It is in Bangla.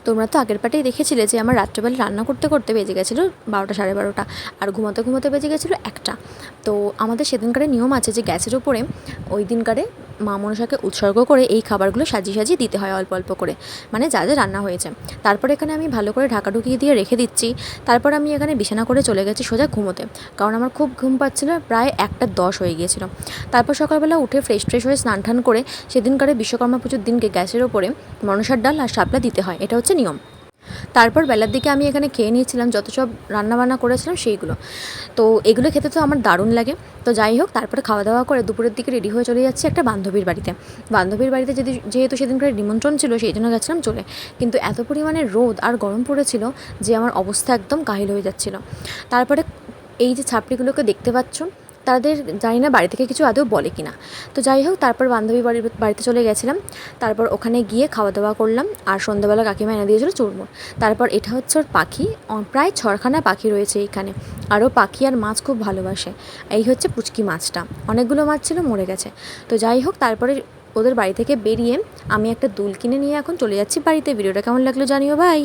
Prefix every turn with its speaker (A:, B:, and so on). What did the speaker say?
A: তোমরা তো আগের পার্টেই দেখেছিলে যে আমার রাত্রেবেলা রান্না করতে করতে বেজে গেছিলো 12টা সাড়ে 12টা, আর ঘুমোতে ঘুমোতে বেজে গেছিলো 1টা। তো আমাদের সেদিনকারে নিয়ম আছে যে গ্যাসের ওপরে ওই দিনকারে মা মনসাকে উৎসর্গ করে এই খাবারগুলো সাজিয়ে সাজিয়ে দিতে হয় অল্প অল্প করে, মানে যা যা রান্না হয়েছে। তারপর এখানে আমি ভালো করে ঢাকা ঢুকিয়ে দিয়ে রেখে দিচ্ছি। তারপর আমি এখানে বিছানা করে চলে গেছি সোজা ঘুমোতে, কারণ আমার খুব ঘুম পাচ্ছিলো, প্রায় 1টা 10 হয়ে গিয়েছিলো। তারপর সকালবেলা উঠে ফ্রেশ ট্রেশ হয়ে স্নান টান করে সেদিনকারে বিশ্বকর্মা পুজোর দিনকে গ্যাসের ওপরে মনসার ডাল আর শাপলা দিতে হয়, এটা হচ্ছে নিয়ম। তারপর বেলার দিকে আমি এখানে খেয়ে নিয়েছিলাম যত সব রান্নাবান্না করেছিলাম সেইগুলো। তো এগুলো খেতে তো আমার দারুণ লাগে। তো যাই হোক, তারপরে খাওয়া দাওয়া করে দুপুরের দিকে রেডি হয়ে চলে যাচ্ছি একটা বান্ধবীর বাড়িতে। বান্ধবীর বাড়িতে যেহেতু সেদিনকার নিমন্ত্রণ ছিল সেই জন্য গেছিলাম চলে, কিন্তু এত পরিমাণে রোদ আর গরম পড়েছিল যে আমার অবস্থা একদম কাহিল হয়ে যাচ্ছিলো। তারপরে এই যে ছাপড়িগুলোকে দেখতে পাচ্ছ, তাদের জানি না বাড়ি থেকে কিছু আদৌ বলে কিনা। তো যাই হোক, তারপর বান্ধবী বাড়িতে চলে গেছিলাম। তারপর ওখানে গিয়ে খাওয়া দাওয়া করলাম, আর সন্ধ্যাবেলা কাকিমা এনে দিয়েছিল চুরমুর। তারপর এটা হচ্ছে ওর পাখি, প্রায় 6খানা পাখি রয়েছে এইখানে। আরও পাখি আর মাছ খুব ভালোবাসে। এই হচ্ছে পুচকি মাছটা, অনেকগুলো মাছ ছিল, মরে গেছে। তো যাই হোক, তারপরে ওদের বাড়ি থেকে বেরিয়ে আমি একটা দুল কিনে নিয়ে এখন চলে যাচ্ছি বাড়িতে। ভিডিওটা কেমন লাগলো জানিও, বাই।